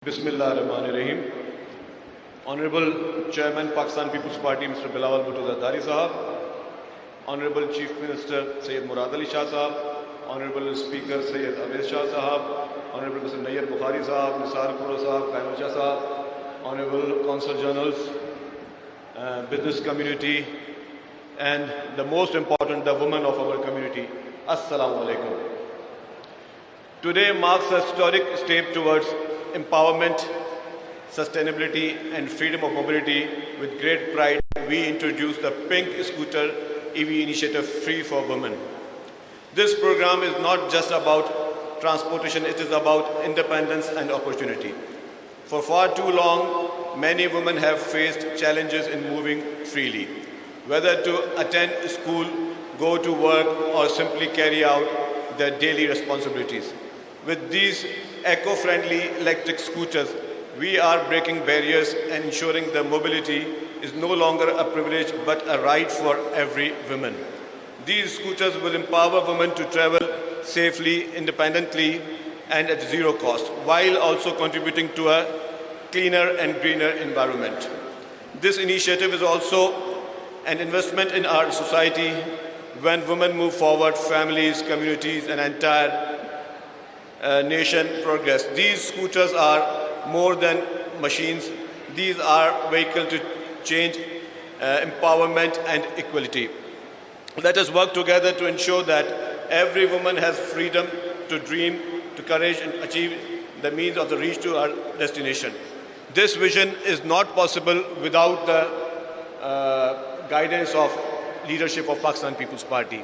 Bismillahirrahmanirrahim. Honorable Chairman, Pakistan People's Party, Mr. Bilawal Bhutto Zardari Sahab, Honorable Chief Minister Syed Murad Ali Shah Sahab, Honorable Speaker Syed Awais Shah Sahab, Honorable Mr. Nayyar Bukhari Sahab, Nisar Kuro Sahab, Qaimul Shah Sahab, Honorable Consul Generals, business community, and the most important, the women of our community. Assalamu alaikum. Today marks a historic step towards empowerment, sustainability and freedom of mobility. With great pride, we introduce the Pink Scooter EV initiative Free for Women. This program is not just about transportation, it is about independence and opportunity. For far too long, many women have faced challenges in moving freely, whether to attend school, go to work or simply carry out their daily responsibilities. With these eco-friendly electric scooters, we are breaking barriers and ensuring that mobility is no longer a privilege but a right for every woman. These scooters will empower women to travel safely, independently and at zero cost, while also contributing to a cleaner and greener environment. This initiative is also an investment in our society. When women move forward, families, communities and entire nation progress. These scooters are more than machines. These are vehicles to change, empowerment and equality. Let us work together to ensure that every woman has freedom to dream, to courage and achieve the means of the reach to our destination. This vision is not possible without the guidance of leadership of Pakistan People's Party.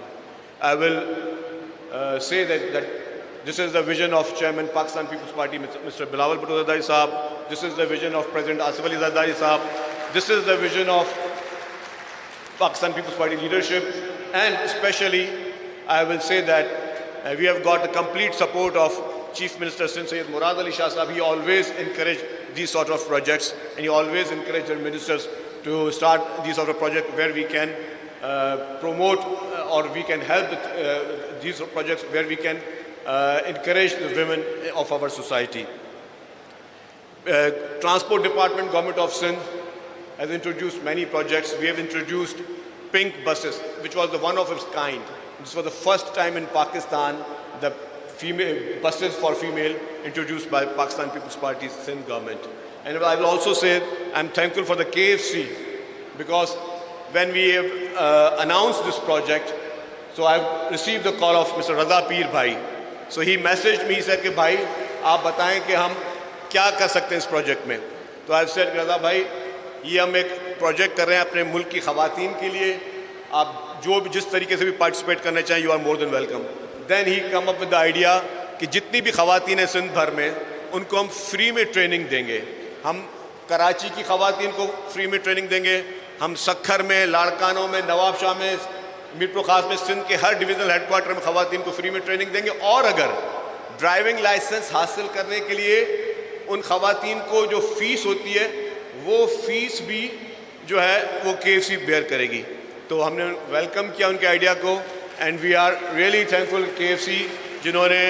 I will say that this is the vision of Chairman Pakistan People's Party, Mr. Bilawal Bhutto Zardari Sahab. This is the vision of President Asif Ali Zardari Sahab. This is the vision of Pakistan People's Party leadership. And especially, I will say that we have got the complete support of Chief Minister Syed Murad Ali Shah Sahab. He always encouraged these sort of projects and he always encouraged their ministers to start these sort of projects where we can promote or we can help these projects where we can encourage the women of our society. Transport Department, Government of Sindh has introduced many projects. We have introduced pink buses, which was the one of its kind. This was the first time in Pakistan the female buses for female introduced by Pakistan People's Party's Sindh government. And I will also say I'm thankful for the KFC because when we have announced this project, so I've received the call of Mr. Raza Peer Bhai. So he messaged me, he said कि भाई आप बताएं कि हम क्या कर सकते हैं इस प्रोजेक्ट में. तो I've said रज़ा भाई ये हम एक प्रोजेक्ट कर रहे हैं अपने मुल्क की ख़वातीन के लिए. आप जो भी जिस तरीके से भी पार्टिसिपेट करना चाहें you are more than welcome. Then he come up with the idea कि जितनी भी ख़वातीन हैं सिंध भर में उनको हम फ्री में ट्रेनिंग देंगे. हम कराची की ख़वातीन को फ्री में ट्रेनिंग देंगे. हम सक्खर में, लाड़कानों में, नवाबशाह में, मीरपुर खास में, सिंध के हर डिवीजनल हेडक्वार्टर में ख़वातीन को फ्री में ट्रेनिंग देंगे. और अगर ड्राइविंग लाइसेंस हासिल करने के लिए उन ख़वातीन को जो फ़ीस होती है वो फ़ीस भी जो है वो KFC बेयर करेगी. तो हमने वेलकम किया उनके आइडिया को and we are really thankful KFC जिन्होंने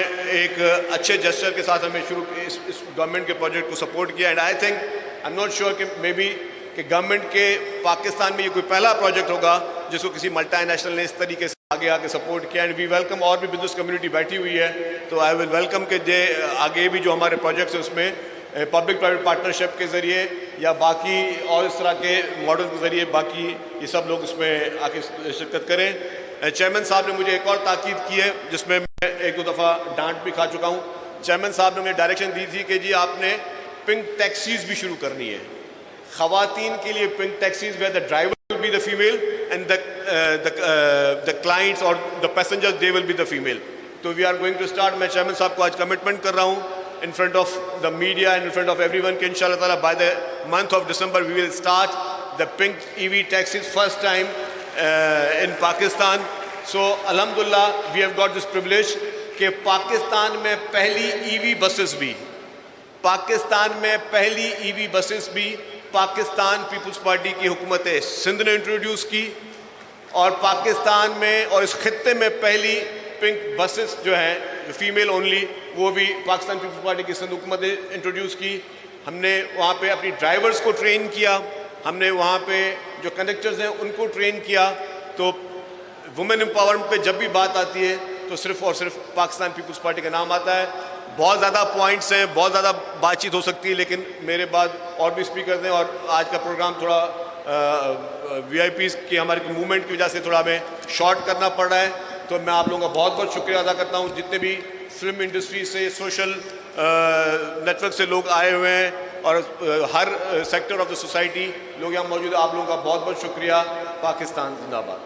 एक अच्छे जेस्चर के साथ हमें शुरू इस गवर्नमेंट के प्रोजेक्ट को सपोर्ट किया. And I think I am not sure कि मे बी कि गवर्नमेंट के पाकिस्तान में ये कोई पहला प्रोजेक्ट होगा जिसको किसी मल्टीनेशनल ने इस तरीके से आगे आके सपोर्ट किया. एंड वी वेलकम और भी बिजनेस कम्युनिटी बैठी हुई है. तो आई विल वेलकम के आगे भी जो हमारे प्रोजेक्ट्स हैं उसमें पब्लिक प्राइवेट पार्टनरशिप के ज़रिए या बाकी और इस तरह के मॉडल के ज़रिए बाकी ये सब लोग इसमें आके शिरकत करें. चेयरमैन साहब ने मुझे एक और ताकीद की है जिसमें मैं एक दो दफ़ा डांट भी खा चुका हूँ. चेयरमैन साहब ने मुझे डायरेक्शन दी थी कि जी आपने पिंक टैक्सीज़ भी शुरू करनी है. ख़वातीन के लिए pink taxis where the driver will be the female and the clients or the passengers they will be the female. So we are going to start. मैं चेयरमैन साहब को आज कमिटमेंट कर रहा हूँ in front of the media and in front of everyone कि इंशाल्लाह ताला by the month of December we will start the pink EV taxis first time in Pakistan. So alhamdulillah we have got this privilege कि पाकिस्तान में पहली EV buses भी Pakistan peoples party की हुकूमत सिंध ने इंट्रोड्यूस की और पाकिस्तान में और इस खित्ते में पहली पिंक बसेस जो हैं फीमेल ओनली वो भी पाकिस्तान पीपल्स पार्टी की सिंध हुकूमत ने इंट्रोड्यूस की. हमने वहाँ पे अपनी ड्राइवर्स को ट्रेन किया, हमने वहाँ पे जो कंडक्टर्स हैं उनको ट्रेन किया। तो वुमेन एम्पावरमेंट पे जब भी बात आती है तो सिर्फ और सिर्फ पाकिस्तान पीपल्स पार्टी का नाम आता है। बहुत ज़्यादा पॉइंट्स हैं, बहुत ज़्यादा बातचीत हो सकती है, लेकिन मेरे बाद और भी स्पीकर्स हैं और आज का प्रोग्राम थोड़ा वीआईपीज़ की हमारे मूवमेंट की वजह से थोड़ा हमें शॉर्ट करना पड़ रहा है। तो मैं आप लोगों का बहुत बहुत शुक्रिया अदा करता हूँ। जितने भी फिल्म इंडस्ट्री से, सोशल नेटवर्क से लोग आए हुए हैं और हर सेक्टर ऑफ द सोसाइटी लोग यहाँ मौजूद हैं, आप लोगों का बहुत बहुत शुक्रिया। पाकिस्तान जिंदाबाद।